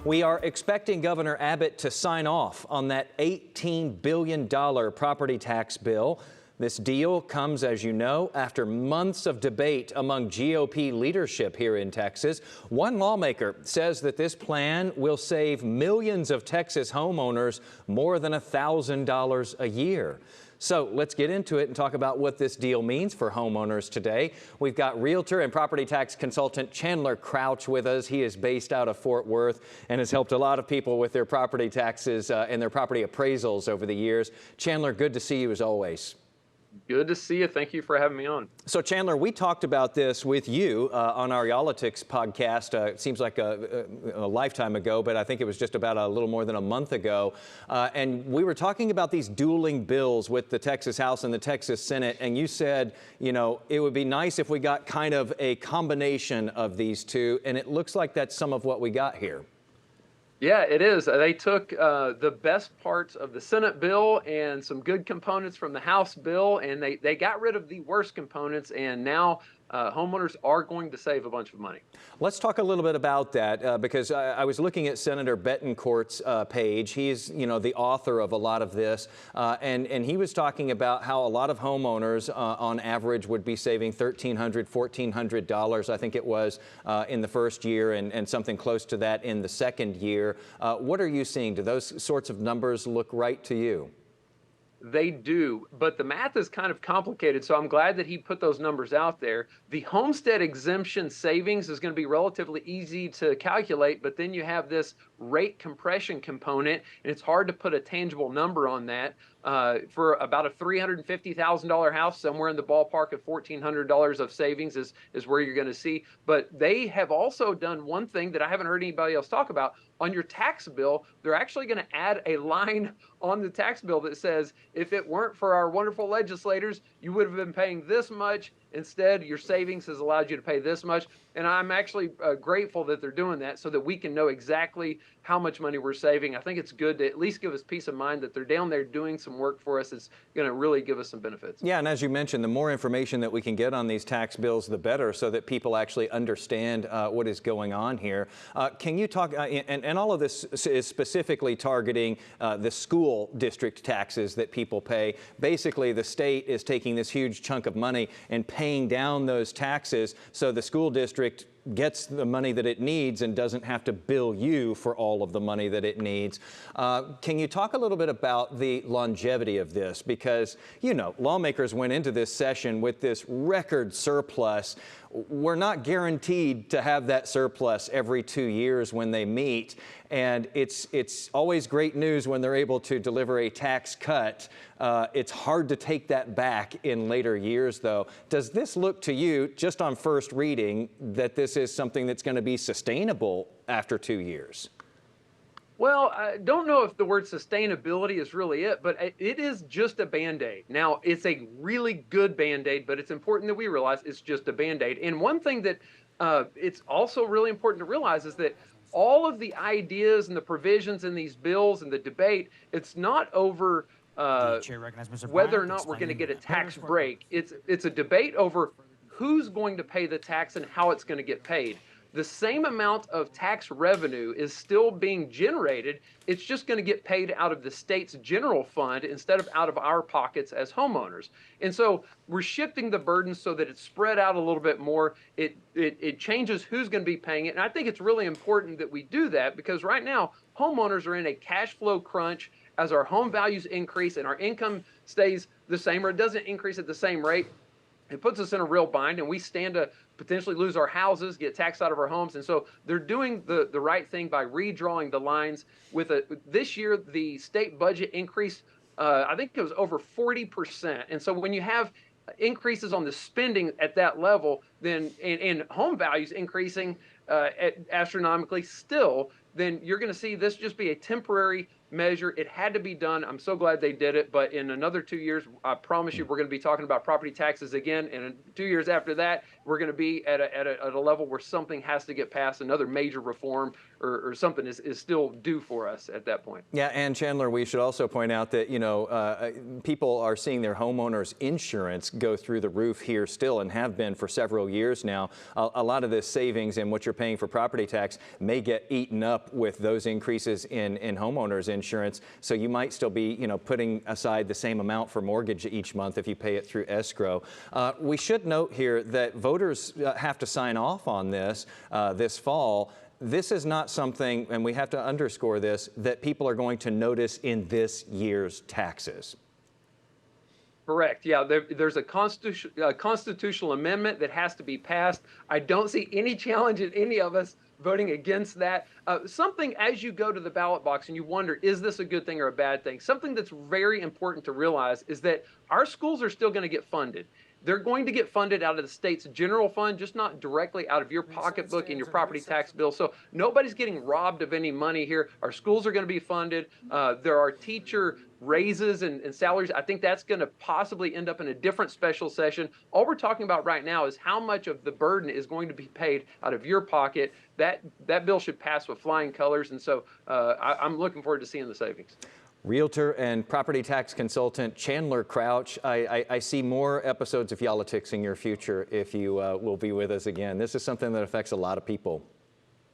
We are expecting Governor Abbott to sign off on that $18 billion property tax bill. This deal comes, as you know, after months of debate among GOP leadership here in Texas. One lawmaker says that this plan will save millions of Texas homeowners more than $1,000 a year. So let's get into it and talk about what this deal means for homeowners today. We've got Realtor and property tax consultant Chandler Crouch with us. He is based out of Fort Worth and has helped a lot of people with their property taxes and their property appraisals over the years. Chandler, good to see you as always. Good to see you. Thank you for having me on. So, Chandler, we talked about this with you on our Politics podcast. It seems like a lifetime ago, but I think it was just about a little more than a month ago. And we were talking about these dueling bills with the Texas House and the Texas Senate. And you said, you know, it would be nice if we got kind of a combination of these two. And it looks like that's some of what we got here. Yeah, it is. They took the best parts of the Senate bill and some good components from the House bill, and they got rid of the worst components, and now homeowners are going to save a bunch of money. Let's talk a little bit about that because I was looking at Senator Betancourt's page. He's, you know, the author of a lot of this, and he was talking about how a lot of homeowners on average would be saving $1,300, $1,400, I think it was, in the first year and something close to that in the second year. What are you seeing? Do those sorts of numbers look right to you? They do, but the math is kind of complicated, so I'm glad that he put those numbers out there. The homestead exemption savings is going to be relatively easy to calculate, but then you have this rate compression component, and it's hard to put a tangible number on that. For about a $350,000 house, somewhere in the ballpark of $1,400 of savings is where you're going to see. But they have also done one thing that I haven't heard anybody else talk about. On your tax bill, they're actually going to add a line on the tax bill that says, if it weren't for our wonderful legislators, you would have been paying this much. Instead, your savings has allowed you to pay this much. And I'm actually grateful that they're doing that so that we can know exactly how much money we're saving. I think it's good to at least give us peace of mind that they're down there doing some work for us. It's going to really give us some benefits. Yeah, and as you mentioned, the more information that we can get on these tax bills, the better, so that people actually understand what is going on here. Can you talk, and all of this is specifically targeting the school district taxes that people pay. Basically, the state is taking this huge chunk of money and paying down those taxes so the school district gets the money that it needs and doesn't have to bill you for all of the money that it needs. Can you talk a little bit about the longevity of this? Because, you know, lawmakers went into this session with this record surplus. We're not guaranteed to have that surplus every 2 years when they meet. And it's always great news when they're able to deliver a tax cut. It's hard to take that back in later years, though. Does this look to you, just on first reading, that this is something that's going to be sustainable after 2 years? Well, I don't know if the word sustainability is really it, but it is just a Band-Aid. Now, it's a really good Band-Aid, but it's important that we realize it's just a Band-Aid. And one thing that it's also really important to realize is that all of the ideas and the provisions in these bills and the debate, it's not over whether or not we're going to get a tax break. It's a debate over who's going to pay the tax and how it's going to get paid. The same amount of tax revenue is still being generated. It's just going to get paid out of the state's general fund instead of out of our pockets as homeowners. And so we're shifting the burden so that it's spread out a little bit more. It changes who's going to be paying it. And I think it's really important that we do that because right now homeowners are in a cash flow crunch as our home values increase and our income stays the same or it doesn't increase at the same rate. It puts us in a real bind, and we stand to potentially lose our houses, get taxed out of our homes. And so they're doing the right thing by redrawing the lines. This year, the state budget increased, I think it was over 40%. And so when you have increases on the spending at that level, then and home values increasing astronomically still, then you're going to see this just be a temporary measure. It had to be done. I'm so glad they did it. But in another 2 years, I promise you, we're going to be talking about property taxes again. And in 2 years after that, we're going to be at a level where something has to get passed, another major reform or something is still due for us at that point. Yeah, and Chandler, we should also point out that, people are seeing their homeowners insurance go through the roof here still and have been for several years now. A lot of this savings and what you're paying for property tax may get eaten up with those increases in homeowners insurance. So you might still be, putting aside the same amount for mortgage each month if you pay it through escrow. We should note here that voters have to sign off on this this fall. This is not something, and we have to underscore this, that people are going to notice in this year's taxes. Correct. Yeah, there's a constitutional amendment that has to be passed. I don't see any challenge in any of us voting against that. Something as you go to the ballot box and you wonder, is this a good thing or a bad thing? Something that's very important to realize is that our schools are still going to get funded. They're going to get funded out of the state's general fund, just not directly out of your pocketbook and your property tax bill. So nobody's getting robbed of any money here. Our schools are going to be funded. There are teacher raises and salaries. I think that's going to possibly end up in a different special session. All we're talking about right now is how much of the burden is going to be paid out of your pocket. That bill should pass with flying colors. And so I'm looking forward to seeing the savings. Realtor and property tax consultant Chandler Crouch. I see more episodes of Y'all-itics in your future if you will be with us again. This is something that affects a lot of people.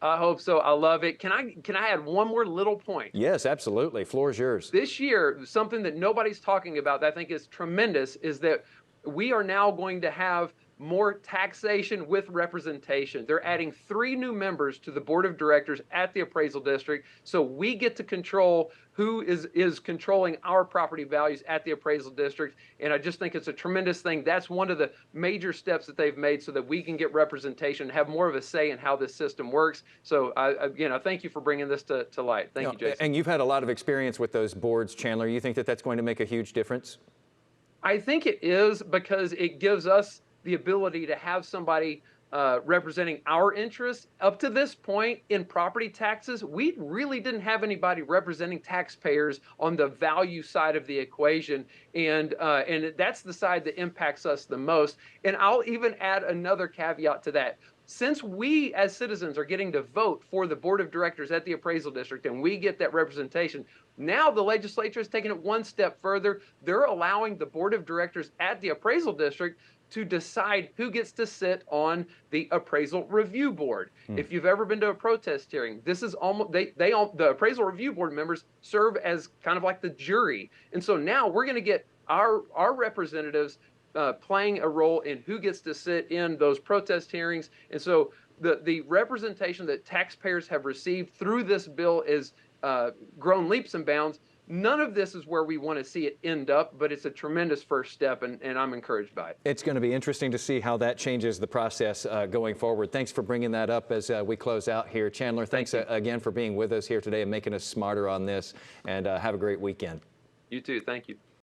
I hope so. I love it. Can I add one more little point? Yes, absolutely. Floor is yours. This year, something that nobody's talking about that I think is tremendous is that we are now going to have more taxation with representation. They're adding 3 new members to the board of directors at the appraisal district, so we get to control who is controlling our property values at the appraisal district, and I just think it's a tremendous thing. That's one of the major steps that they've made so that we can get representation, have more of a say in how this system works. So again, I thank you for bringing this to light. Thank you, Jason. And you've had a lot of experience with those boards, Chandler. You think that that's going to make a huge difference? I think it is, because it gives us the ability to have somebody representing our interests. Up to this point in property taxes, we really didn't have anybody representing taxpayers on the value side of the equation, and that's the side that impacts us the most. And I'll even add another caveat to that. Since we as citizens are getting to vote for the board of directors at the appraisal district and we get that representation, now the legislature is taking it one step further. They're allowing the board of directors at the appraisal district to decide who gets to sit on the appraisal review board. If you've ever been to a protest hearing, this is almost the appraisal review board members serve as kind of like the jury. And so now we're going to get our representatives playing a role in who gets to sit in those protest hearings. And so the representation that taxpayers have received through this bill is grown leaps and bounds. None of this is where we want to see it end up, but it's a tremendous first step, and I'm encouraged by it. It's going to be interesting to see how that changes the process going forward. Thanks for bringing that up as we close out here. Chandler, thanks again for being with us here today and making us smarter on this, and have a great weekend. You too. Thank you.